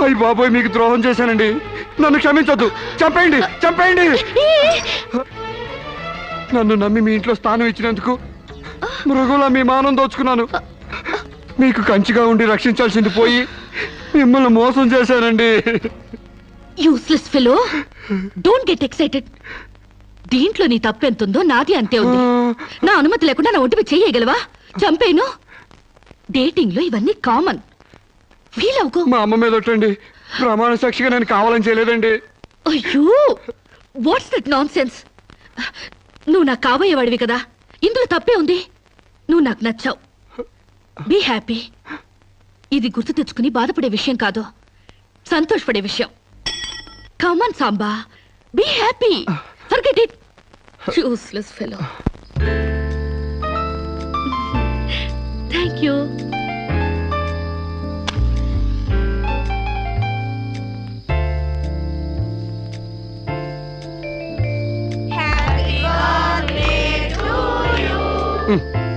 అయ్య బాబోయ్, మీకు ద్రోహం చేశానండి, నన్ను క్షమించొద్దు, చంపేయండి చంపేయండి. నన్ను నమ్మి మీ ఇంట్లో స్థానం ఇచ్చినందుకు మృగంలా మీ మానం దోచుకున్నాను. మీకు కంచిగా ఉండి రక్షించాల్సింది పోయి మిమ్మల్ని మోసం చేశానండి. Useless fellow, don't get excited. దీంట్లో నీ తప్పెంతుందో నాది అంతే ఉంది. నా అనుమతి లేకుండా నా ఒంటిపై చేయగలవా? చంపేను. డేటింగ్ లో ఇవన్నీ కామన్. ఫీల్ అవుకో. మా అమ్మ మీద ఒట్టండి, ప్రమాణ సాక్షిగా నేను కావాలని చేయలేదండి. అయ్యో, వాట్స్ దట్ నాన్ సెన్స్? నువ్వు నాకు కాబోయేవాడివి కదా, ఇందులో తప్పే ఉంది. నువ్వు నాకు నచ్చావు. Be happy. ఇది గుర్తు తెచ్చుకుని బాధపడే విషయం కాదు, సంతోషపడే విషయం. Come on Samba, be happy. Forget it. Useless fellow. Thank you.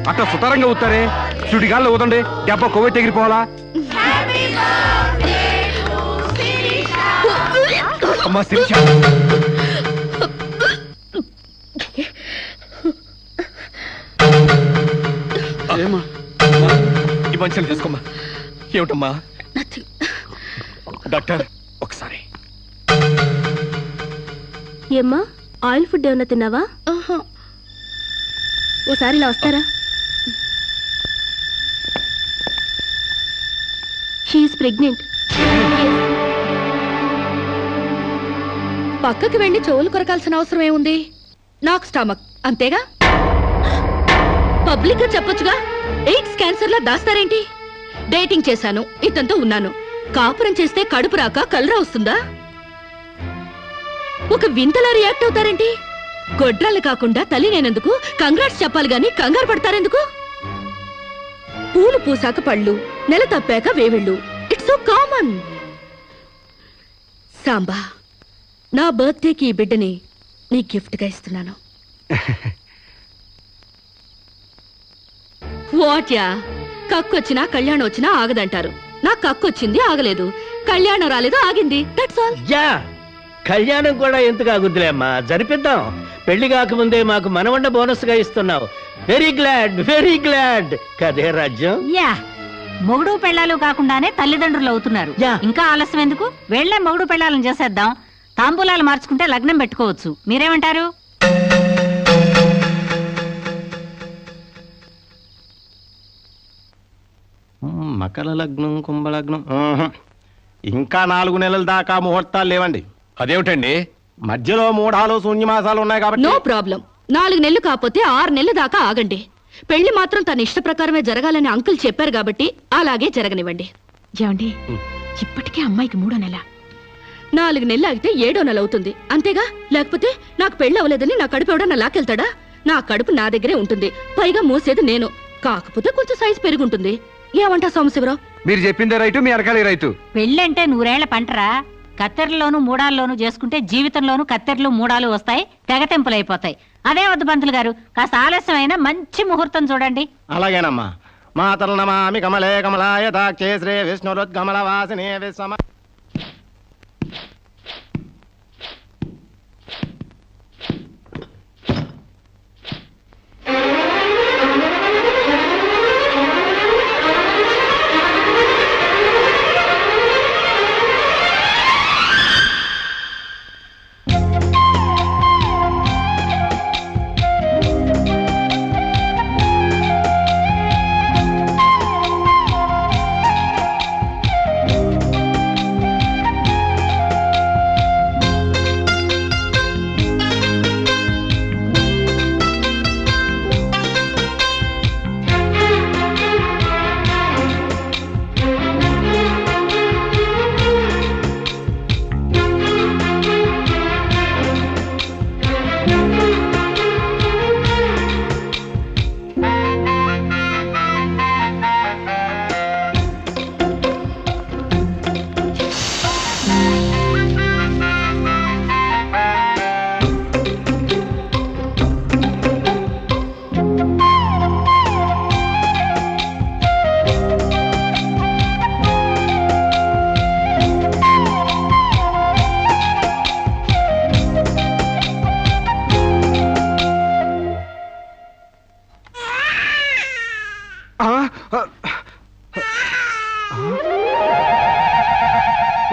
అట్లా సుతారంగా ఊతారే, సుడిగాల్లో ఊదండి, దెబ్బ కొవ్వె తెగిరిపోవాలా? అమ్మా శిరీష, ఈ మంచాలు తీసుకోమ్మా. ఏమిటమ్మా? డాక్టర్ ఒకసారి. ఏమ్మా, ఆయిల్ ఫుడ్ ఏమన్నా తిన్నావా? ఓసారి ఇలా వస్తారా? She is pregnant. పక్కకి వెళ్ళి చెవులు కొరకాల్సిన అవసరం ఏముంది? నాకు స్టమక్, అంతేగా. పబ్లిక్ గా చెప్పొచ్చుగా. ఎయిడ్స్ క్యాన్సర్ లా దాస్తారేంటి? డేటింగ్ చేశాను, ఇతనితో ఉన్నాను. కాపురం చేస్తే కడుపు రాక కలరా వస్తుందా? ఒక వింతలా రియాక్ట్ అవుతారేంటి? గొడ్రాలు కాకుండా తల్లి నేనందుకు కంగ్రాట్స్ చెప్పాలి గాని కంగారు పడతారెందుకు? పూలు పూసాక పళ్ళు, నెల తప్పాక వేవిళ్ళు. It's so common. సాంబా, నా బర్త్డేకి ఈ బిడ్డని నీ గిఫ్ట్ గా ఇస్తున్నాను. వాట్యా? కక్కొచ్చినా కళ్యాణం వచ్చినా ఆగదంటారు. నా కక్కొచ్చింది, ఆగలేదు. కళ్యాణం రాలేదు, ఆగింది. That's all. కళ్యాణం కూడా ఎందుకు ఆగుద్దిలే అమ్మా, జరిపిద్దాం. పెళ్లి కాకముందే మాకు మనవండ బోనస్ గా ఇస్తున్నావు. Very glad, very glad. కదే రాజ్యం. యా, మొగుడు పెళ్ళాలు కాకుండానే తల్లిదండ్రులు అవుతున్నారు. ఇంకా ఆలస్యం ఎందుకు? వెళ్లే మొగుడు పెళ్ళాలను చేసేద్దాం. తాంబూలాలు మార్చుకుంటే లగ్నం పెట్టుకోవచ్చు. మీరేమంటారు? మకర లగ్నం, కుంభలగ్నం. ఇంకా 4 నెలల దాకా ముహూర్తాలు లేవండి. అదేమిటండి? మధ్యలో 3 శూన్యమాసాలు ఉన్నాయి కాబట్టి. No problem. 4 నెలలు కాకపోతే 6 నెలల దాకా ఆగండి. పెళ్లి మాత్రం తన ఇష్ట ప్రకారమే జరగాలని అంకుల్ చెప్పారు కాబట్టి అలాగే జరగనివ్వండి. ఏమండి, ఇప్పటికే అమ్మాయికి 3వ నెల. 4 నెలలు ఆగితే 7వ నెల అవుతుంది, అంతేగా? లేకపోతే నాకు పెళ్లి అవ్వలేదని నా కడుపు ఎవడన్నా లాకెళ్తాడా? నా కడుపు నా దగ్గరే ఉంటుంది, పైగా మోసేది నేను. కాకపోతే కొంచెం సైజు పెరుగుంటుంది. ఏమంటా సోమశివరావు? మీరు చెప్పిందే రైతు, మీ అరకాలి రైతు. పెళ్ళంటే 100 ఏళ్ల పంటరా. కత్తెరలోను మూడాల్లోనూ చేసుకుంటే జీవితంలోనూ కత్తెరలు మూడాలు వస్తాయి, తెగతెంపులైపోతాయి. అదే వద్దు పంతులు గారు, కాస్త ఆలస్యమైన మంచి ముహూర్తం చూడండి. అలాగేనమ్మా. మాతరు నమామి కమలే కమలాయ దాక్షే శ్రీ విష్ణురుద్గమల వాసినే విశ్వమ.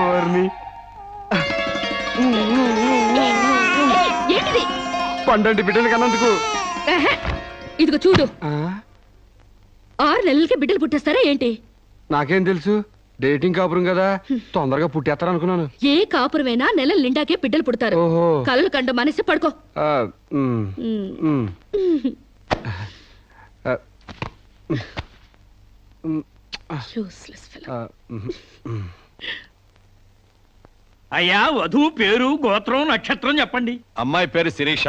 ఓర్ని. ఏంటిది? పండంటి బిడ్డలు కన్నందుకు ఎహె, ఇదిగో చూడు ఆ, 6 నెలలకి బిడ్డలు పుట్టేస్తారా ఏంటి? నాకేం తెలుసు, డేటింగ్ కాపురం కదా, తొందరగా పుట్టేస్తారనుకున్నాను. ఏ కాపురమైనా నెలల నిండాకే బిడ్డలు పుడతారు. ఓహో. కలలు కండ మనసి పడుకో. ఆ, ఉమ్, ఉమ్. ఆ, Useless fellow. ఆ, ఉమ్. అయ్యా వధువు పేరు గోత్రం నక్షత్రం చెప్పండి. అమ్మాయి పేరు శిరీష,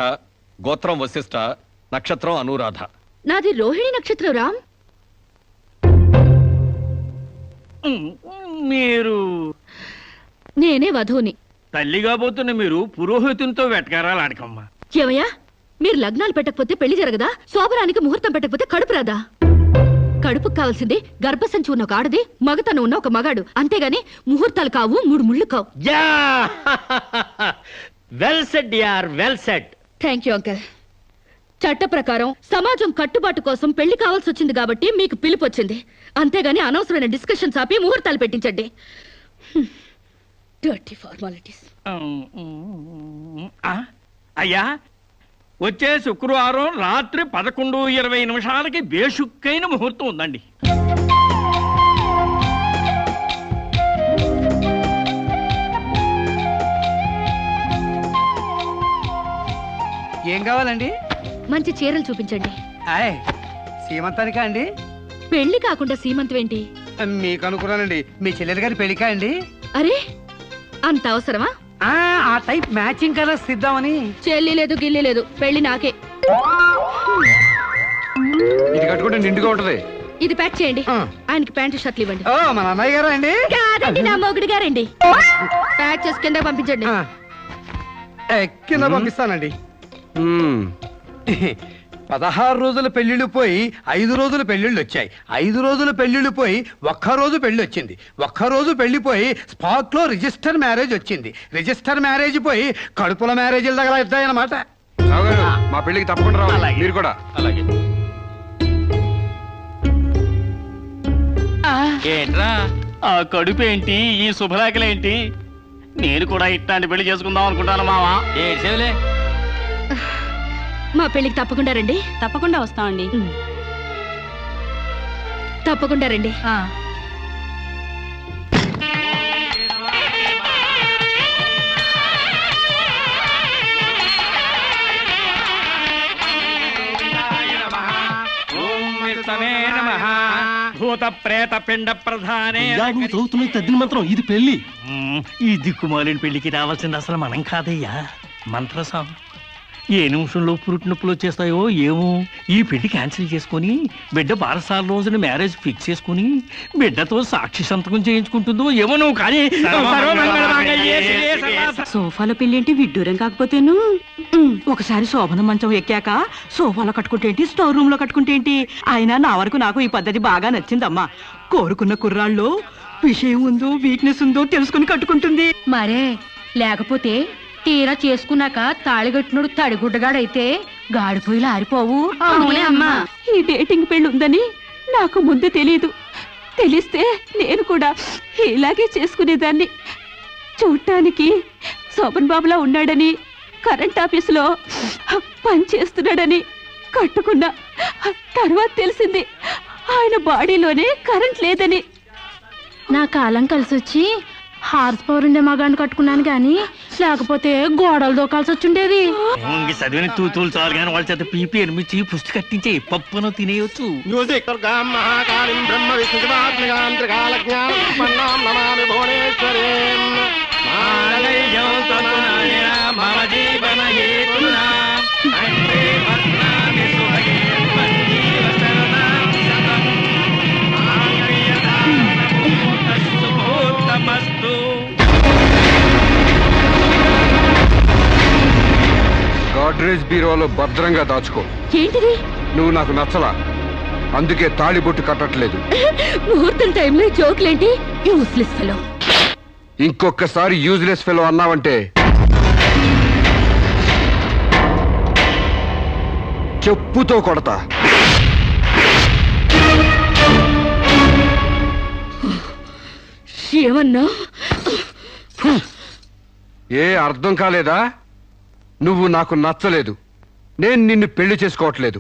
గోత్రం వశిష్ఠ, నక్షత్రం అనురాధ. నాది రోహిణి నక్షత్రం రామ్. మీరు నేనే వధువుని. తల్లిగా పోతున్న మీరు పురోహితునితో వెటకారాలు ఆడకమ్మా. ఏమయ్యా, మీరు లగ్నాలు పెట్టకపోతే పెళ్లి జరగదా? శోభరానికి ముహూర్తం పెట్టకపోతే కడుపు రాదా? కడుపుకు కావాల్సింది గర్భసంచి ఉన్న ఒక ఆడది, మగతను ఉన్న ఒక మగాడు. అంతేగాని ముహూర్తాలు కావు, 3 ముళ్ళు కావు. యా వెల్ సెడ్ యార్, well said. Thank you uncle. చట్ట ప్రకారం సమాజం కట్టుబాటు కోసం పెళ్లి కావాల్సి వచ్చింది కాబట్టి మీకు పిలుపు వచ్చింది. అంతేగాని అనవసరమైన డిస్కషన్స్ ఆపి ముహూర్తాలు పెట్టించండి. Dirty formalities. అయ్యా వచ్చే శుక్రవారం రాత్రి 11:20 బేషుక్కైన ముహూర్తం ఉందండి. ఏం కావాలండి? మంచి చీరలు చూపించండి. హాయ్, సీమంతానికా అండి? పెళ్లి కాకుండా సీమంతం ఏంటి? మీకు అనుకున్నానండి, మీ చెల్లెలు గారి పెళ్లికా అండి? అరే, అంత అవసరమా? ఆ టైప్ మ్యాచింగ్ కలర్స్ ఇద్దామని. చెల్లి లేదు, గిల్లి లేదు, పెళ్లి నాకే. ఇది కట్టుకుంటే నిండుగా ఉంటది. ఇది ప్యాక్ చేయండి. ఆయనకి ప్యాంటు షర్ట్లు ఇవ్వండి. ఓ, మన అన్నయ్య గారా అండి? కాదండి, నా మొగుడు గారండి. ప్యాక్ చేసి కింద పంపించండి. కింద పంపిస్తానండి. 16 రోజుల పెళ్లిళ్ళు పోయి 5 రోజుల పెళ్లిళ్ళు వచ్చాయి. 5 రోజుల పెళ్లిళ్ళు పోయి ఒక్కరోజు పెళ్లి వచ్చింది. ఒక్కరోజు పెళ్లి పోయి స్పాట్ లో రిజిస్టర్ మ్యారేజ్ వచ్చింది. రిజిస్టర్ మ్యారేజ్ పోయి కడుపుల మ్యారేజ్ల దగ్గర ఇద్దాయన్నమాట. మా పెళ్లికి తప్పకుండా రావాలి, మీరు కూడా. అలాగే. ఏంట్రా ఆ కడుపేంటి, ఈ శుభలేఖలేంటి? నేను కూడా ఇట్లాంటి పెళ్లి చేసుకుందాం అనుకుంటాను మావా. ఏడ్చేవులే. మా పెళ్లికి తప్పకుండా రండి. తప్పకుండా వస్తామండి. తప్పకుండా రండి. భూత ప్రేత పిండ ప్రధానే. తద్దిన మంత్రం ఇది పెళ్లి. ఈ దిక్కుమాలిన పెళ్లికి రావాల్సింది అసలు మనం కాదయ్యా, మంత్రసం. ఏ నిమిషంలో పురుటి నొప్పులు వచ్చేస్తాయో ఏమో. ఈ పెళ్లి క్యాన్సిల్ చేసుకుని బిడ్డ బారసాల రోజున మ్యారేజ్ ఫిక్స్ చేసుకుని బిడ్డతో సాక్షి సంతకం చేయించుకుంటుందో ఏమో. నువ్వు కానీ సోఫాలో పెళ్ళేంటి విడ్డూరం కాకపోతేను. ఒకసారి శోభన మంచం ఎక్కాక సోఫాలో కట్టుకుంటే ఏంటి, స్టోర్ రూమ్ లో కట్టుకుంటే ఏంటి. అయినా నా వరకు నాకు ఈ పద్ధతి బాగా నచ్చిందమ్మా. కోరుకున్న కుర్రాళ్ళు విషయం ఉందో వీక్నెస్ ఉందో తెలుసుకుని కట్టుకుంటుంది. మరే లేకపోతే తీరా చేసుకున్నాక తాళిగట్టినోడు తడిగుడ్డగాడైతే గాడిపోయిలా ఆరిపోవు. అమ్మా, ఈ డేటింగ్ పెళ్లి ఉందని నాకు ముందు తెలియదు. తెలిస్తే నేను కూడా ఇలాగే చేసుకునేదాన్ని. చూడటానికి శోభన్ బాబులా ఉన్నాడని, కరెంట్ ఆఫీసులో పని చేస్తున్నాడని కట్టుకున్నా. తర్వాత తెలిసింది ఆయన బాడీలోనే కరెంట్ లేదని. నా కాలం కలిసి వచ్చి హార్స్ పవర్ ఉండే మగాన్ని కట్టుకున్నాను గాని లేకపోతే గోడలు దూకాల్సి వచ్చుండేది. చదివిన తూతులు చాలు కానీ వాళ్ళ చేత పీపీ ఎనిమిచ్చి పుష్టి కట్టించే పప్పును తినేయొచ్చు. గాడ్రేజ్ బీరోలో భద్రంగా దాచుకో. ఏంటిది? నువ్వు నాకు నచ్చలా, అందుకే తాళిబొట్టు కట్టట్లేదు. ముహూర్తం టైంలో జోకులేంటి? Useless fellow. ఇంకొకసారి యూజ్లెస్ ఫెలో అన్నావంటే చెప్పుతో కొడతా. ఏమన్నా? ఏ అర్థం కాలేదా? నువ్వు నాకు నచ్చలేదు, నేను నిన్ను పెళ్లి చేసుకోవట్లేదు.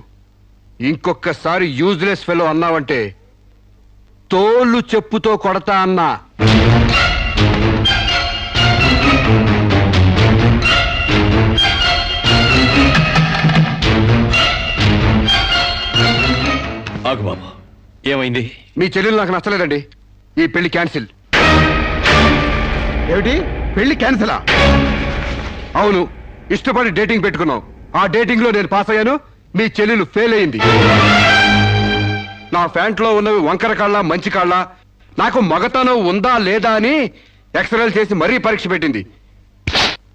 ఇంకొకసారి యూజ్లెస్ ఫెలో అన్నావంటే తోలు చెప్పుతో కొడతా అన్నా. ఆగు బాబు, ఏమైంది? మీ చెల్లెలు నాకు నచ్చలేదండి, ఈ పెళ్లి క్యాన్సిల్. ఏమిటి, పెళ్లి క్యాన్సిలా? అవును, ఇష్టపడి డేటింగ్ పెట్టుకున్నాం. ఆ డేటింగ్ లో నేను పాస్ అయ్యాను, మీ చెల్లెలు ఫెయిల్ అయింది. నా ఫ్యాంట్లో ఉన్నవి వంకర కాళ్ళ మంచి కాళ్ళ, నాకు మగతనం ఉందా లేదా అని ఎక్స్రేలు చేసి మరీ పరీక్ష పెట్టింది.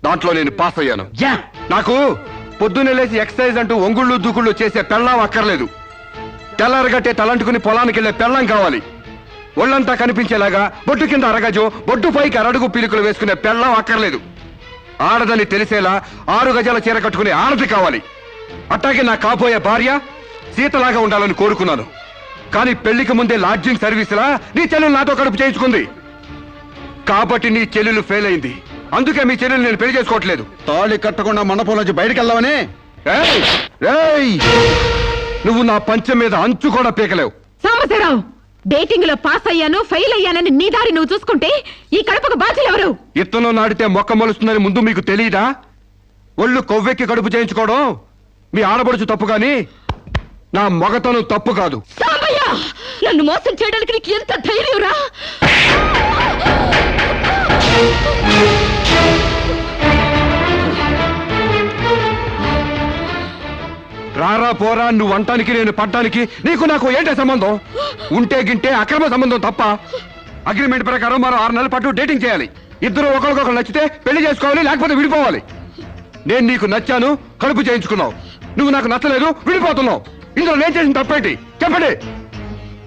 దాంట్లో నేను పాస్ అయ్యాను. నాకు పొద్దున్నే లేచి ఎక్సర్సైజ్ అంటూ ఒంగుళ్ళు దూకుళ్ళు చేసే పెళ్ళాం అక్కర్లేదు. తెల్లారగట్టే తలంటుకుని పొలానికి వెళ్లే పెళ్ళం కావాలి. ఒళ్ళంతా కనిపించేలాగా బొడ్డు కింద అరగజో, బొడ్డు పైకి అరడుగు పీలికలు వేసుకునే పెళ్ళం అక్కర్లేదు. ఆడదని తెలిసేలా 6 గజాల చీర కట్టుకునే ఆడది కావాలి. అట్టాగే నా కాబోయే భార్య సీతలాగా ఉండాలని కోరుకున్నాను. కానీ పెళ్లికి ముందే లాడ్జింగ్ సర్వీసులా నీ చెల్లెలు నాతో కడుపు చేయించుకుంది. కాబట్టి నీ చెల్లెలు ఫెయిల్ అయింది. అందుకే మీ చెల్లెలు నేను పెళ్లి చేసుకోవట్లేదు. తాళి కట్టకుండా మండపం నుంచి బయటికి వెళ్దామని. నువ్వు నా పంచం మీద అంచు కూడా పీకలేవు. సాంబశివరావు, డేటింగ్ లో పాస్ అయ్యాను ఫెయిల్ అయ్యానని నీ దారి నువ్వు చూసుకుంటే ఈ కడపకు బాధ్యులు ఎవరు? ఇత్తనం నాటితే మొక్క మొలుస్తుందని ముందు మీకు తెలియదా? ఒళ్ళు కొవ్వెక్కి కడుపు చేయించుకోవడం మీ ఆడపడుచు తప్పు గాని నా మగతనం తప్పు కాదు. సాంబయ్య, నన్ను మోసం చేయడానికి నీకు ఎంత ధైర్యం రా? రారా పోరా, నువ్వు అంటానికి నేను పడ్డానికి నీకు నాకు ఏంటే సంబంధం? ఉంటే గింటే అక్రమ సంబంధం తప్ప. అగ్రిమెంట్ ప్రకారం మరో 6 నెలల పాటు డేటింగ్ చేయాలి. ఇద్దరు ఒకరికొకరు నచ్చితే పెళ్లి చేసుకోవాలి, లేకపోతే విడిపోవాలి. నేను నీకు నచ్చాను, కడుపు చేయించుకున్నావు. నువ్వు నాకు నచ్చలేదు, విడిపోతున్నావు. ఇందులో నేను చేసిన తప్పేంటి చెప్పండి.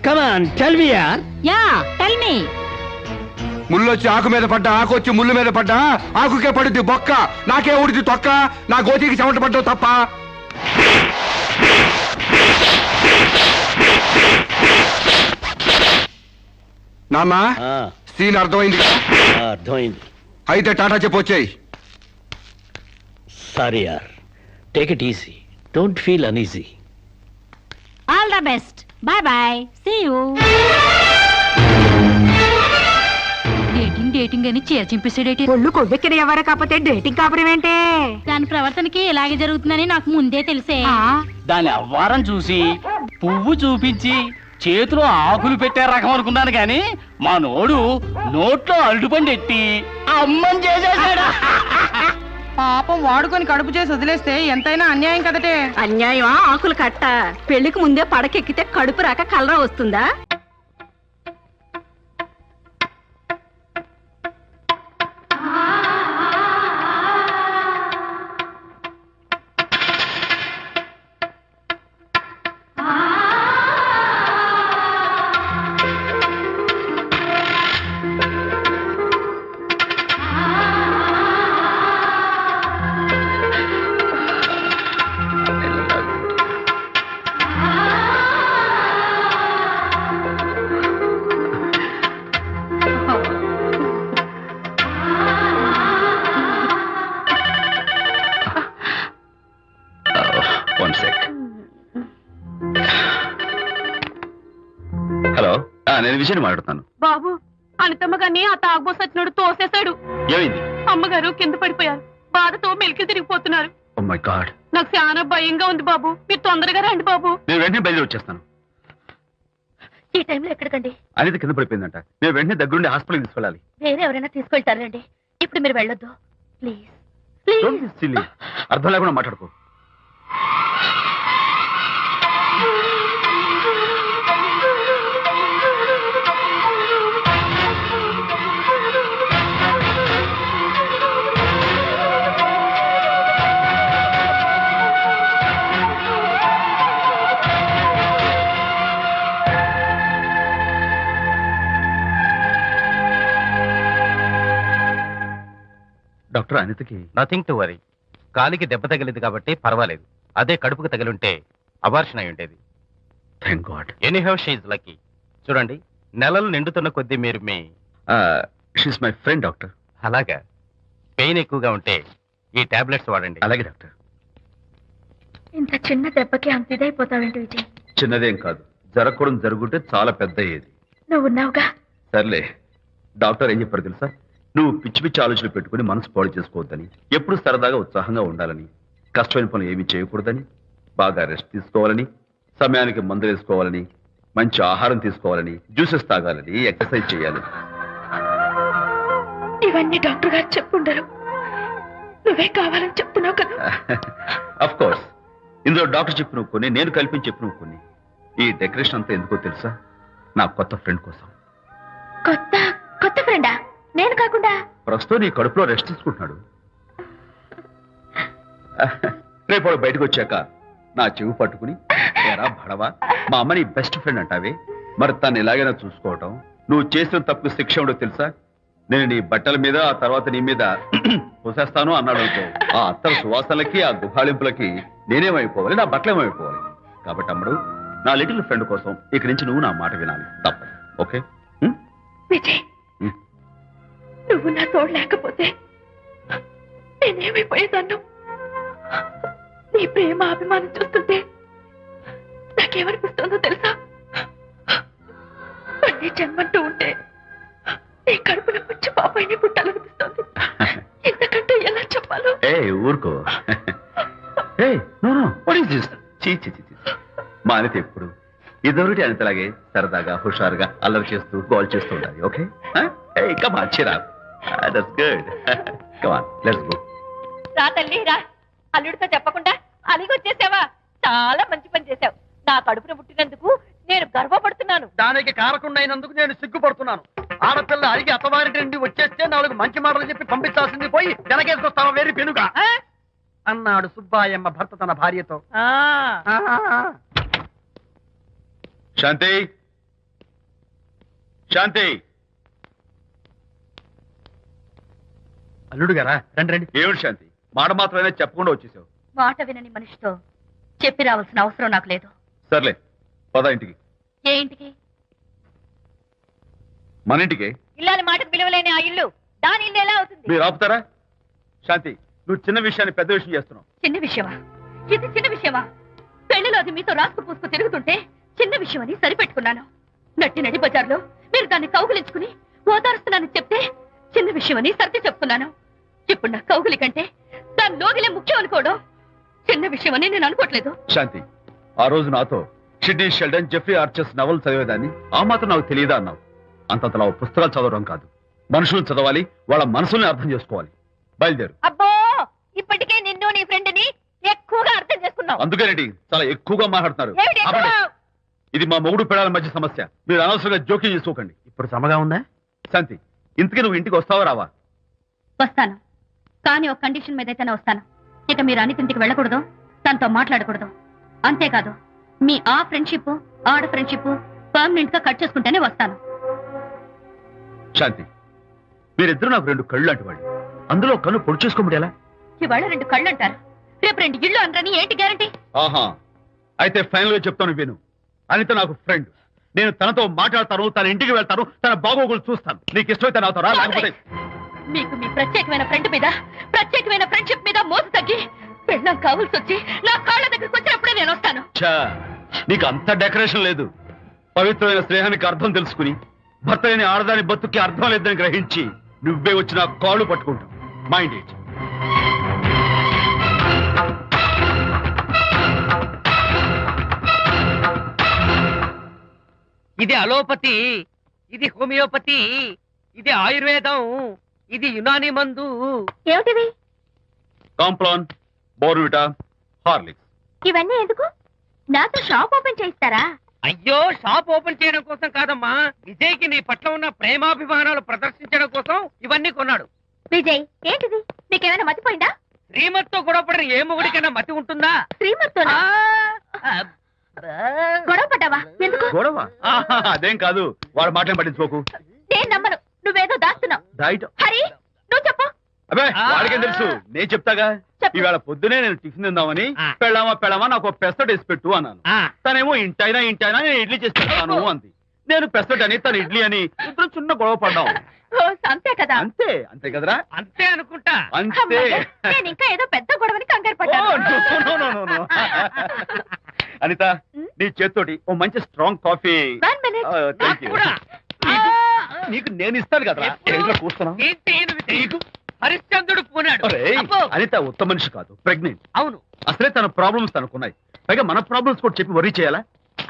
కమాన్ టెల్ మీ యార్. Yeah tell me. ముళ్ళొచ్చి ఆకు మీద పడ్డా, ఆకు వచ్చి ముళ్ళు మీద పడ్డా, ఆకుకే పడుద్ది బొక్క, నాకే ఊడిది తొక్క. నా గోతికి చెమట పడ్డావు తప్ప. నాన్నా, సీన్ అర్థమైంది కదా? అర్థమైంది. అయితే టాటా చెప్పొచ్చాయి. సారీ యార్, take it easy, don't feel uneasy. All the best, bye bye, see you. Dating అని చీర చింపేసాడేటి. ఒళ్ళు కొవ్వెక్కిన ఎవరు కాకపోతే డేటింగ్ కాపురం ఏంటే? దాని ప్రవర్తనకి ఇలాగే జరుగుతుందని నాకు ముందే తెలిసే. దాని అవ్వారం చూసి పువ్వు చూపించి చేతిలో ఆకులు పెట్టే రకం అనుకున్నాను కానీ మా నోడు నోట్లో అల్లుపండి ఎట్టి అమ్మని చేసేసాడు. పాపం వాడుకొని కడుపు చేసి వదిలేస్తే ఎంతైనా అన్యాయం కదటే. అన్యాయమా ఆకులు కట్ట? పెళ్లికి ముందే పడకెక్కితే కడుపు రాక కలరా వస్తుందా? హలో, నేను విజయ్ మాట్లాడుతాను. బాబు, అనితమ్మ గారిని ఆ తాగుబోసు వచ్చినోడు తోసేశాడు. ఏమైంది? అమ్మగారు కింద పడిపోయారు. బాధతో మెలికి తిరిగిపోతున్నారు. ఓ మై గాడ్, నాకు చాలా భయంగా ఉంది బాబు. మీరు తొందరగా రండి బాబు. నేను వెంటనే బయలుదేరి వచ్చేస్తాను. ఈ టైంలో ఎక్కడికండి? అనేది కింద పడిపోయిందంట. నేను వెంటనే దగ్గరుండి హాస్పిటల్కి తీసుకెళ్ళాలి. వేరే ఎవరైనా తీసుకెళ్తారండి. ఇప్పుడు మీరు వెళ్ళొద్దు ప్లీజ్. Don't be silly. అర్థం లేకుండా మాట్లాడుకో. డాక్టర్, అనితకి నథింగ్ టు వరీ. కాలికి దెబ్బ తగిలింది కాబట్టి పర్వాలేదు. అదే కడుపుకు తగిలింటే అబార్షన్ అయి ఉండేది. Thank God. Anyhow she is lucky. చూడండి, నెలలు నిండుతున్న కొద్దీ మీరు మీ షీస్ మై ఫ్రెండ్ డాక్టర్. అలాగా పెయిన్ ఎక్కువగా ఉంటే ఈ టాబ్లెట్స్ వాడండి. అలాగే డాక్టర్. ఇంత చిన్న దెబ్బకి అంత ఇదైపోతావేంటి విజయ్? చిన్నదేం కాదు, జరగకూడదు జరుగుంటే చాలా పెద్ద అయ్యేది. నువ్వు ఉన్నావుగా. సర్లే, డాక్టర్ ఏం చెప్పారు తెలుసా? నువ్వు పిచ్చి పిచ్చి ఆలోచనలు పెట్టుకుని మనసు పాడు చేసుకోవద్దని, ఎప్పుడు సరదాగా ఉత్సాహంగా ఉండాలని, కష్టమైన పనులు ఏమీ చేయకూడదని, బాగా రెస్ట్ తీసుకోవాలని, సమయానికి మందులు వేసుకోవాలని, మంచి ఆహారం తీసుకోవాలని, జ్యూసెస్ తాగాలని, ఎక్సర్సైజ్ చేయాలి. ఇవన్నీ డాక్టర్ గారు చెప్పుండరు, నువ్వే కావాలని చెప్తున్నావు కదా. అఫ్ కోర్స్, ఇందులో డాక్టర్ చెప్పిన కొన్ని, నేను కల్పించి చెప్పిన కొన్ని. ఈ డెకరేషన్ అంతా ఎందుకో తెలుసా? నా కొత్త ఫ్రెండ్ కోసం. కొత్త కొత్త ఫ్రెండా? నేను కాకుండా? ప్రస్తుతం నీ కడుపులో రెస్ట్ తీసుకుంటున్నాడు. రేపు వాడు బయటకు వచ్చాక నా చెవి పట్టుకుని, ఏరా భడవా, మా అమ్మ నీ బెస్ట్ ఫ్రెండ్ అంటావే, మరి తను ఎలాగైనా చూసుకోవటం, నువ్వు చేసిన తప్పుకు శిక్ష ఉండో తెలుసా? నేను నీ బట్టల మీద, ఆ తర్వాత నీ మీద పోసేస్తాను అన్నాడు అనుకో, ఆ అత్తల సువాసనలకి, ఆ గుహాళింపులకి నేనేమైపోవాలి, నా బట్టలేమైపోవాలి. కాబట్టి అమ్మడు, నా లిటిల్ ఫ్రెండ్ కోసం ఇక నుంచి నువ్వు నా మాట వినాలి, తప్పదు. ఓకే? విజయ్, నువ్వు నా తోడు లేకపోతే నేనేమైపోయేదాన్ని? నీ ప్రేమ అభిమానం చూస్తుంటే నాకేమనిపిస్తుందో తెలుసా? అన్ని జన్మంటూ ఉంటే నీ కడుపున వచ్చి పాపాయిని పుట్టాలనిపిస్తుంది. ఇంతకంటే ఎలా చెప్పాలో? ఊరుకో. మా అనిత ఎప్పుడు ఇదొకటి అనితలాగే సరదాగా, హుషారుగా, అల్లరి చేస్తూ, గోల్ చేస్తూ ఉండాలి. Okay? Come on, Chira. That's good. Come on, let's go. రా తల్లి రా. అల్లుడితో చెప్పకుండా అలిగొచ్చేసావా? చాలా మంచి పని చేశావు. నా కడుపున పుట్టినందుకు నేను గర్వపడుతున్నాను. దానికి కారకుండైనందుకు నేను సిగ్గుపడుతున్నాను. ఆడపిల్ల అడిగి అత్తవారి నుండి వచ్చేస్తే 4 మంచి మాటలు చెప్పి పంపించాల్సింది పోయి వెనకేసుకొస్తావా వేరు పెనుగా అన్నాడు సుబ్బాయమ్మ భర్త తన భార్యతో. శాంతి, శాంతి. అల్లుడు గారా, రండి రండి. ఏమిటి శాంతి, మాట మాత్రమే చెప్పకుండా వచ్చేసావు? మాట వినని మనిషితో చెప్పి రావాల్సిన అవసరం నాకు లేదు. సర్లే, పద ఇంటికి. ఏ ఇంటికి? మన ఇంటికి. ఇల్లాలి మాటకు విలువలేని ఆ ఇల్లు దాని ఇల్లు ఎలా అవుతుంది? మీరు ఆపుతారా? శాంతి, నువ్వు చిన్న విషయాన్ని పెద్ద విషయం చేస్తున్నావు. చిన్న విషయమా? ఇది చిన్న విషయమా? పెళ్లిలో అది మీతో రాసుకు పూసుకు తిరుగుతుంటే చిన్న విషయమని సరిపెట్టుకున్నాను. నడి బజార్లో మీరు దాన్ని కౌగులించుకుని ఓదారుస్తున్నానని చెప్తే చిన్న విషయమని సర్ది చెప్తున్నాను. ఇప్పుడు నా కౌగులి కంటే దాని లోగిలే ముఖ్యం అనుకోవడం చిన్న విషయమని నేను అనుకోవట్లేదు. శాంతి, ఆ రోజు నాతో Sidney Sheldon, Jeffrey Archer's novel చదివేదాన్ని, ఆ మాత్రం నాకు తెలియదా అన్నావు. అంతంతలా పుస్తకాలు చదవడం కాదు, మనుషులను చదవాలి, వాళ్ళ మనసుల్ని అర్థం చేసుకోవాలి. బయలుదేరు. అబ్బో, ఇప్పటికే నిన్ను నీ ఫ్రెండ్ ని ఎక్కువగా అర్థం చేసుకున్నావు. అందుకేనండి చాలా ఎక్కువగా మాట్లాడుతున్నారు. ఏమిటి ఎక్కువ? ఆపండి. ఇది మా మొగుడు పిల్లల మధ్య సమస్య, మీరు అనవసరంగా జోక్యం చేసుకోకండి. ఇప్పుడు సమగా ఉందా? శాంతి, ఇంతకీ నువ్వు ఇంటికి వస్తావా రావా? వస్తాను, కానీ ఒక కండిషన్ మీద అయితేనే వస్తాను. ఇక మీరు అనితింటికి వెళ్ళకూడదు, తనతో మాట్లాడకూడదు. అంతేకాదు, మీ ఆ ఫ్రెండ్షిప్, ఆడ ఫ్రెండ్షిప్ పర్మనెంట్ గా కట్ చేసుకుంటేనే వస్తాను. శాంతి, మీరిద్దరు నాకు 2 కళ్ళు లాంటి వాళ్ళు, అందులో కన్ను పొడి చేసుకోబడి ఎలా? ఇవాళ 2 కళ్ళు అంటారు, రేపు 2 ఇళ్ళు అంటారని ఏంటి గ్యారంటీ? ఆహా, అయితే ఫైనల్ గా చెప్తాను విను. అనిత నాకు ఫ్రెండ్, నేను తనతో మాట్లాడతాను, తన ఇంటికి వెళ్తాను, తన బాగోగులు చూస్తాను. నీకు ఇష్టమైతే నాతో రా, లేకపోతే మీకు మీ ప్రత్యేకమైన ఫ్రెండ్ మీద, ప్రత్యేకమైన ఫ్రెండ్షిప్ మీద మోసు తగ్గి పెళ్ళం కావాల్సి వచ్చి నా కాళ్ళ దగ్గరికి వచ్చినప్పుడే నేను వస్తాను. ఛా, నీకు అంత డెకరేషన్ లేదు. పవిత్రమైన స్నేహానికి అర్థం తెలుసుకుని, భర్త లేని ఆడదాని బతుక్కి అర్థం లేదని గ్రహించి నువ్వే వచ్చి నా కాళ్ళు పట్టుకుంటావు. Mind it. ఇది అలోపతి, ఇది హోమియోపతి, ఇది ఆయుర్వేదం, ఇది యునాని మందు. ఏమిటివి? Complan, Bournvita, Horlicks. ఇవన్నీ ఎందుకు? నాతో షాప్ ఓపెన్ చేయిస్తారా? అయ్యో, షాప్ ఓపెన్ చేయడం కోసం కాదమ్మా, విజయ్కి నీ పట్ల ఉన్న ప్రేమాభిమానాలు ప్రదర్శించడం కోసం ఇవన్నీ కొన్నాడు. విజయ్, ఏంటిది? నీకేమైనా మతిపోయిందా? శ్రీమతితో గొడవపడిన ఏ మొగుడికైనా మతి ఉంటుందా? శ్రీమతితో గొడవ పడ్డావా? ఎందుకు? గొడవ? ఆహా, అదేం కాదు, వాడు మాటలు పట్టించుకోకు. నేను నమ్మను, నువ్వేదో దాస్తున్నావు. డైట్. హరి, నువ్వు చెప్పు. అబ్బే, వాడికేం తెలుసు, నేను చెప్తాగా. చెప్పు. ఇవాళ పొద్దునే నేను టిఫిన్ తిందామని, పెళ్ళామా నాకు ఒక పెసరట్ వేసి పెట్టు అన్నాను. తనేమో ఇంటైనా నేను ఇడ్లీ చేసి పెడతాను అంది. నేను పెసరట్ అని తను ఇడ్లీ అని ఇద్దరు చిన్న గొడవ పడ్డాం. ఓ, అంతే కదా. అంతే అంతే కదరా? అంతే అనుకుంటా. అంతే. అమ్మయ్య, నేను ఇంకా ఏదో పెద్ద గొడవని కంగారు పడ్డాను. అనిత, నీ చేత్తోటి ఓ మంచి strong coffee. 1 minute. Thank you. కూడా. నీకు నేను ఇస్తాను కదా. కూర్చున్నావు. ఏంటి ఈయనది తెలియదు? హరిశ్చంద్రుడు పూనాడు. అబ్బో. అనిత ఉత్తమ మనిషి కాదు, ప్రెగ్నెంట్. అవును. అసలే తన ప్రాబ్లమ్స్ తనకున్నాయి, పైగా మన ప్రాబ్లమ్స్ కూడా చెప్పి వరీ చేయాలా?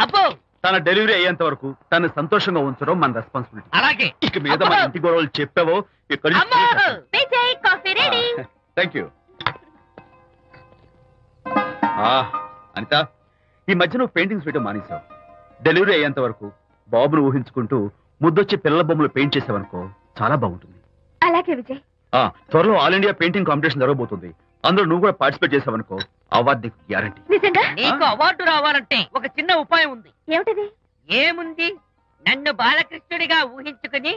అబ్బో. తన డెలివరీ అయ్యేంత వరకు తను సంతోషంగా ఉంచడం మన రెస్పాన్సిబిలిటీ. అలాగే. ఇక మీద మన ఇంటి గొడవలు చెప్పావో ఇక్కడ అమ్మో. Vijay, coffee ready. Thank you. Anita, ఈ మధ్య నువ్వు పెయింటింగ్స్ వేయడం మానేశావు. డెలివరీ అయ్యేంత వరకు బాబును ఊహించుకుంటూ ముద్దొచ్చి పిల్లల బొమ్మలు పెయింట్ చేసావనుకో చాలా బాగుంటుంది. అలాగే విజయ్. త్వరలో ఆల్ ఇండియా పెయింటింగ్ కాంపిటీషన్ జరగబోతుంది. అందులో నువ్వు కూడా పార్టిసిపేట్ చేసావనుకో అవార్డు నీకు గ్యారంటీ. నిజంగా? నీకు అవార్డు రావాలంటే ఒక చిన్న ఉపాయం ఉంది. ఏమిటిది? ఏముంది, నన్ను బాలకృష్ణుడిగా ఊహించుకుని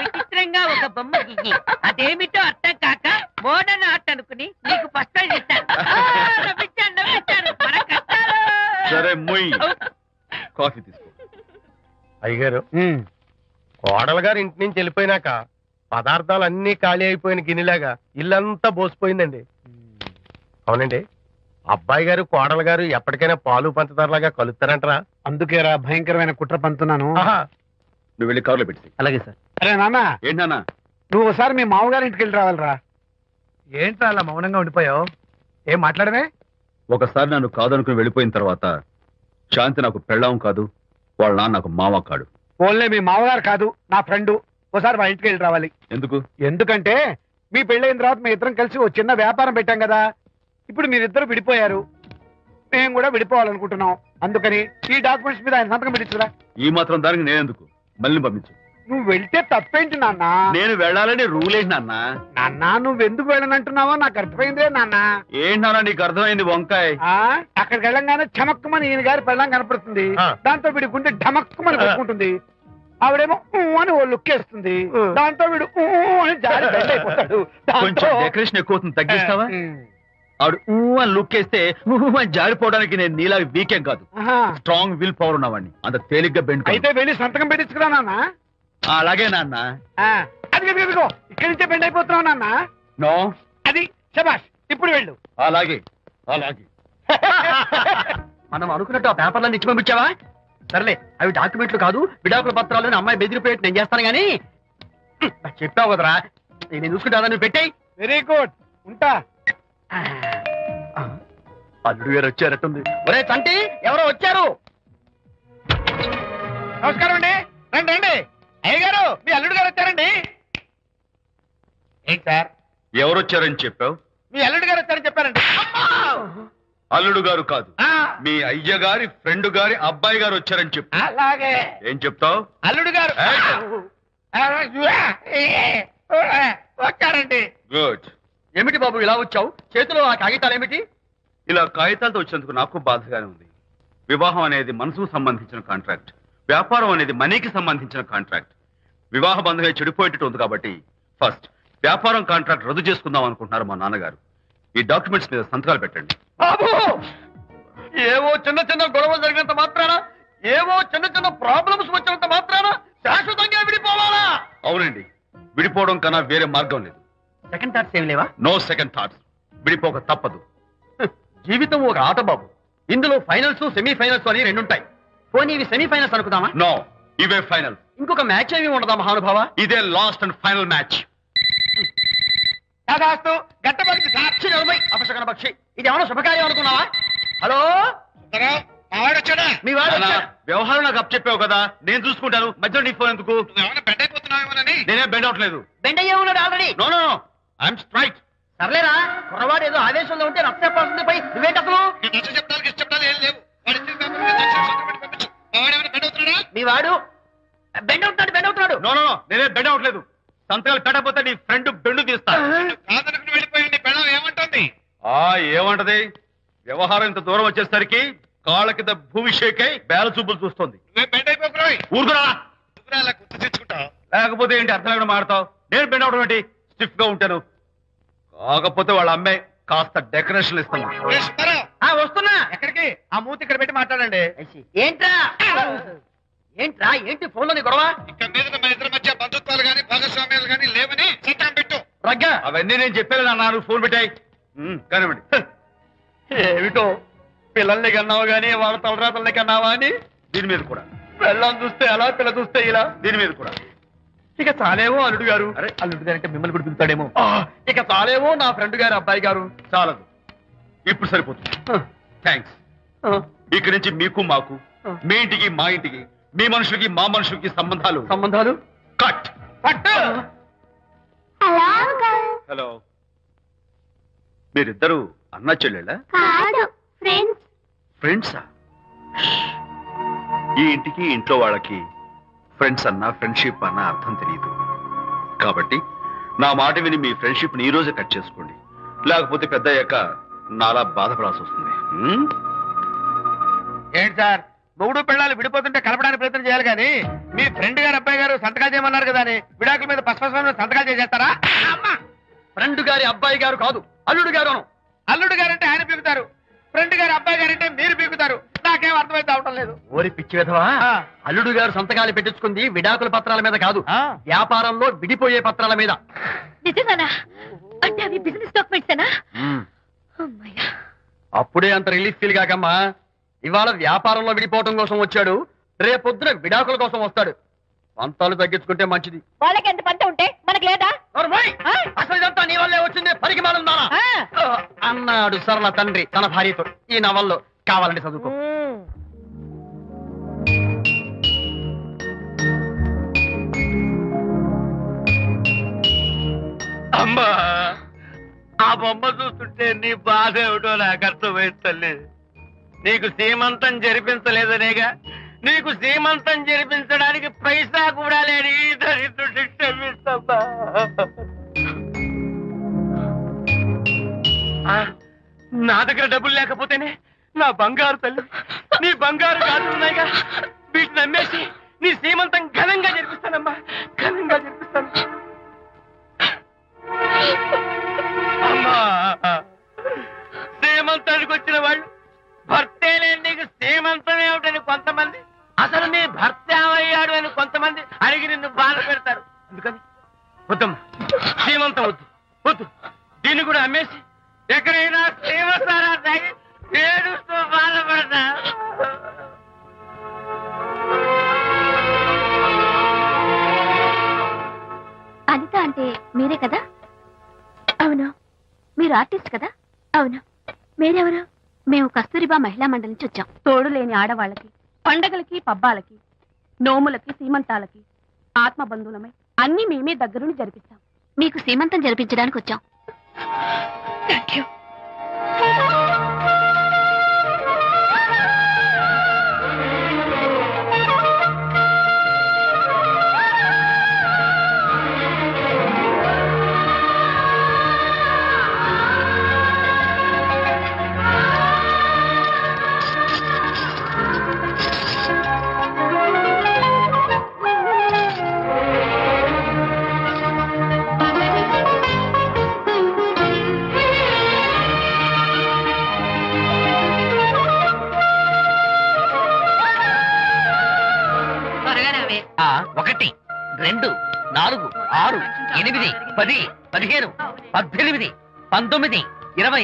విచిత్రంగా ఒక బొమ్మ గీయి. అదేమిటో అర్థం కాక మోడర్న్ ఆర్ట్ అనుకుని నీకు ఫస్ట్ ప్రైజ్ ఇస్తాను. నవ్వించాను. మన కష్టాలు. సరే మొయ్, కాఫీ తీసుకో. అయ్యగారు, కోడలు గారు ఇంటి నుంచి వెళ్ళిపోయినాక పదార్థాలు అన్ని ఖాళీ అయిపోయిన గిన్నెలాగా ఇల్లంతా బోసిపోయిందండి. అవునండి, అబ్బాయి గారు కోడలు గారు ఎప్పటికైనా పాలు పంచదారలాగా కలుస్తారంటరా? అందుకేరా భయంకరమైన కుట్ర పంతున్నాను. నువ్వు వెళ్ళి కారులో పెట్టి. అలాగే సార్. అరే నాన్న, ఏంటన్నా? నువ్వు ఒకసారి మీ మామగారి ఇంటికి వెళ్ళి రావాలిరా. ఏంట్రా అలా మౌనంగా ఉండిపోయావు? ఏం మాట్లాడమే? ఒకసారి నన్ను కాదనుకుని వెళ్ళిపోయిన తర్వాత శాంతి నాకు పెళ్ళాం కాదు, వాళ్ళ నాన్న నాకు మామ కాడు. ఓన్లే మీ మామగారు కాదు, నా ఫ్రెండ్. ఒకసారి మా ఇంటికి వెళ్ళి రావాలి. ఎందుకు? ఎందుకంటే మీ పెళ్ళైన తర్వాత మీ ఇద్దరం కలిసి ఓ చిన్న వ్యాపారం పెట్టాం కదా. ఇప్పుడు మీరిద్దరు విడిపోయారు, మేము కూడా విడిపోవాలనుకుంటున్నాం. అందుకని ఈ డాక్యుమెంట్స్ మీద ఆయన సంతకం పెట్టించురా. ఈ మాత్రం దానికి నేనెందుకు? మళ్ళీ పంపించు. నువ్వు వెళ్తే తప్పేంటి నాన్న? నేను వెళ్ళాలని రూల్ ఏంటి నాన్న? నాన్న, నువ్వు ఎందుకు వెళ్ళనంటున్నావో నాకు అర్థమైందే నాన్న. ఏంటన్నా నీకు అర్థమైంది వంకాయ? అక్కడికి వెళ్ళంగానే చమక్కుమని ఈయన గారి పెళ్ళం కనపడుతుంది. దాంతో వీడి గుండె ఢమక్కుమని కొట్టుకుంటుంది. ఆవిడేమో అని ఓ లుక్ వేస్తుంది. దాంతో వీడు అని జారి బెడ్ అయిపోతాడు. కొంచెం డెకరేషన్ ఎక్కువ అవుతుంది, తగ్గిస్తావా? ఆవిడ అని లుక్ వేస్తే అని జారిపోవడానికి నేను నీలా వీకేం కాదు, స్ట్రాంగ్ విల్ పవర్ ఉన్నవాడిని. అంత తేలిగ్గా బెండ్ అయితే వెళ్ళి సంతకం పెట్టించుకురా నాన్న. అలాగే నాన్న. అది ఇక్కడి నుంచే బెండ్ అయిపోతున్నావు నాన్న. నో, అది శబాష్, ఇప్పుడు వెళ్ళు. అలాగే అలాగే. మనం అనుకున్నట్టు ఆ పేపర్లను ఇచ్చి పంపించావా? సర్లే, అవి డాక్యుమెంట్లు కాదు, విడాకుల పత్రాలు. అమ్మాయి బెదిరిపోయేట్టు నేను చేస్తాను గానీ చెప్పావు కదరా, నేను చూసుకుంటా. నువ్వు పెట్టాయి. వెరీ గుడ్, ఉంటా. అల్లుడు గారు వచ్చారట్టుంది. ఒరే చంటి, ఎవరో వచ్చారు. నమస్కారం అండి. రండి రండి. అయ్య గారు, మీ అల్లుడు గారు వచ్చారండి. ఏంటి సార్? ఎవరు వచ్చారని చెప్పావు? మీ అల్లుడు గారు వచ్చారని చెప్పారండి. అల్లుడు గారు కాదు, మీ అయ్య గారి ఫ్రెండ్ గారి అబ్బాయి గారు వచ్చారని చెప్పు. అలాగే. ఏం చెప్తావు? అల్లుడు గారు వచ్చారండి. గుడ్. ఏమిటి బాబు ఇలా వచ్చావు? చేతిలో ఆ కాగితాలు ఏమిటి? ఇలా కాగితాలతో వచ్చినందుకు నాకు బాధగానే ఉంది. వివాహం అనేది మనసుకు సంబంధించిన కాంట్రాక్ట్, వ్యాపారం అనేది మనీకి సంబంధించిన కాంట్రాక్ట్. వివాహ బంధంగా చెడిపోయేటట్టు ఉంది కాబట్టి ఫస్ట్ వ్యాపారం కాంట్రాక్ట్ రద్దు చేసుకుందాం అనుకుంటున్నారు మా నాన్నగారు. ఈ డాక్యుమెంట్స్ మీద సంతకాలు పెట్టండి. బాబు, ఏవో చిన్న చిన్న గొడవలు జరిగినంత మాత్రాన, ఏవో చిన్న చిన్న ప్రాబ్లమ్స్ వచ్చినంత మాత్రాన శాశ్వతంగా విడిపోవాలా? అవునండి, విడిపోవడం కన్నా వేరే మార్గం లేదు. సెకండ్ థాట్స్ ఏం లేవా? No second thoughts. విడిపోక తప్పదు. జీవితం ఒక ఆట బాబు. ఇందులో ఫైనల్స్ సెమీఫైనల్స్ అని రెండుంటాయి. పోనీ ఇవి సెమీఫైనల్స్ అనుకుందామా? నో, ఇవే ఫైనల్. ఇంకొక మ్యాచ్ ఏమి ఉండదా మహానుభావ? ఇదే లాస్ట్ అండ్ ఫైనల్ మ్యాచ్. కాదాస్తు గట్టబడి సాక్షి నిలబై అపశకన పక్షి. ఇది ఏమన్నా శుభకార్యం అనుకున్నావా? హలో, వచ్చాడా? మీ వాడు నాన్న, వచ్చాడా? వ్యవహారం నాకు అప్ చెప్పావు కదా, నేను చూసుకుంటాను. మధ్యలో నీ ఫోన్ ఎందుకు? బెడ్ అయిపోతున్నావేమోనని. నేనే బెండ్ అవట్లేదు. బెండ్ అయ్యే ఉన్నాడు already. No no, I'm straight. సర్లేరా, కుర్రవాడు ఏదో ఆవేశంలో ఉంటే రక్త చెప్పాల్సింది పోయి నువ్వేంటి అసలు? శబ్దాలు ఏం లేవు. మీ వాడు బెండ్ అవుతున్నాడు. నో నో నో, నేనే బెండ్ అవట్లేదు. సంతకాలు పెట్టకపోతే నీ ఫ్రెండ్ బెండు తీస్తా. వెళ్ళిపోయింది. పెళ్ళం ఏమంటుంది? ఏమంటది? వ్యవహారం ఇంత దూరం వచ్చేసరికి కాళ్ళ కింద భూమి షేక్ అయి బేల చూపులు చూస్తుంది. బెడ్ అయిపోకురాయి. ఊరుకురా. గుర్తు తెచ్చుకుంటావు. లేకపోతే ఏంటి అర్థం లేకుండా మాడతావు? నేను బెండ్ అవడం ఏంటి? స్టిఫ్ గా ఉంటాను. కాకపోతే వాళ్ళ అమ్మాయి కాస్త డెకరేషన్ ఇస్తాను. వస్తున్నా. ఎక్కడికి? ఆ మూతి ఇక్కడ పెట్టి మాట్లాడండి. ఏంట్రా ఏంట్రా ఏంటి ఫోన్ లోని గొడవ ఇక మీద మన ఇద్దరి మధ్య బంధుత్వాలు గాని భాగస్వామ్యాలు గాని లేవని చట్టం పెట్టు. రగ్గా అవన్నీ నేను చెప్పాను అన్నారు, ఫోన్ పెట్టాయి కానివ్వండి. ఏమిటో పిల్లల్ని కన్నావు గానీ వాళ్ళ తలరాతల్ని కన్నావా అని దీని మీద కూడా, పిల్లల్ని చూస్తే అలా పిల్ల చూస్తే ఇలా. దీని మీద కూడా. ఇక చాలేమో అల్లుడు గారు. అరే. అల్లుడు గారు అంటే మిమ్మల్ని కూడా పిలుతాడేమో. ఇక చాలేమో నా ఫ్రెండ్ గారు అబ్బాయి గారు. చాలదు, ఇప్పుడు సరిపోతుంది. థ్యాంక్స్. ఇక్కడి నుంచి మీకు మాకు, మీ ఇంటికి మా ఇంటికి, మీ మనుషులకి మా మనుషులకి సంబంధాలు కట్. పట్టు. హలో, మీరిద్దరు అన్నా చెల్లెళ్ళా? ఫ్రెండ్సా? ఈ ఇంటికి ఇంట్లో వాళ్ళకి ఫ్రెండ్స్ అన్న ఫ్రెండ్షిప్ అన్న అర్థం తెలియదు. కాబట్టి నా మాట విని మీ ఫ్రెండ్షిప్ ని ఈ రోజే కట్ చేసుకోండి, లేకపోతే పెద్ద అయ్యాక నాలా బాధపడాల్సి వస్తుంది. ఏంటి సార్ మొగుడు పిల్లలు విడిపోతుంటే కలపడానికి ప్రయత్నం చేయాలి కానీ మీ ఫ్రెండ్ గారు అబ్బాయి గారు సంతకాలు చేయమన్నారు కదా అని విడాకుల మీద పశ్చిమ సంతకాలు చేసేస్తారా? ఫ్రెండ్ గారి అబ్బాయి గారు కాదు, అల్లుడు గారు. అల్లుడు గారంటే ఆయన పీకుతారు, ఫ్రెండ్ గారు అబ్బాయి గారంటే మీరు పీకుతారు. నాకేం అర్థమైతే అవటం లేదు. ఓరి పిచ్చి విధవా, అల్లుడు గారు సంతకాలు పెట్టించుకుంది విడాకుల పత్రాల మీద కాదు, వ్యాపారంలో విడిపోయే పత్రాల మీద. నిజంగానా? అంటే అవి బిజినెస్ డాక్యుమెంట్సేనా? అమ్మయ్యా. అప్పుడే అంత రిలీఫ్ ఫీల్ కాకమ్మా. ఇవాళ వ్యాపారంలో విడిపోవటం కోసం వచ్చాడు, రేపొద్దున విడాకుల కోసం వస్తాడు. పంతాలు తగ్గించుకుంటే మంచిది. వాళ్ళకి ఎంత పంట ఉంటే మనకి లేదా? అసలు ఇదంతా నీ వల్లే వచ్చింది, పరికి మానుందా అన్నాడు సరళ తండ్రి తన భార్యతో. ఈ నవల్లో కావాలంటే చదువుకో. అమ్మా, ఆ బొమ్మ చూస్తుంటే నీ బాధ ఏమిటో నాకు అర్థమైంది తల్లి. నీకు సీమంతం జరిపించలేదనేగా, నీకు సీమంతం జరిపించడానికి పైసా కూడా లేని ఈ దరిద్రుడిని క్షమిస్తమ్మా. నా దగ్గర డబ్బులు లేకపోతేనే నా బంగారు తల్లి, నీ బంగారు గాజులున్నాయిగా, వీటిని అమ్మేసి నీ సీమంతం ఘనంగా జరిపిస్తానమ్మా, ఘనంగా జరిపిస్తాను. అమ్మా, సీమంతానికి వచ్చిన వాళ్ళు భర్తే లేని నీకు సీమంతం ఏమిటని కొంతమంది, అసలు నీ భర్త ఏమయ్యాడు అని కొంతమంది అడిగి నిన్ను బాధ పెడతారు. అందుకని వద్దమ్మా, సీమంతం వద్దు వద్దు. దీన్ని కూడా అమ్మేసి ఎక్కడైనా సీమసారా తాగి ఏడుస్తూ బాధపడతా. అనిత అంటే మీరే కదా? అవును. మీరు ఆర్టిస్ట్ కదా? అవును. మీరెవరు? మేము కస్తూరిబా మహిళా మండలి నుంచి వచ్చాం. తోడు లేని ఆడవాళ్ళకి, పండగలకి, పబ్బాలకి, నోములకి, సీమంతాలకి ఆత్మ బంధువులమై అన్ని మేమే దగ్గరుండి జరిపిస్తాం. మీకు సీమంతం జరిపించడానికి వచ్చాం. Thank you. ఒకటి, 2, 4, 6, 8, 10, 15, 18, 19, 20.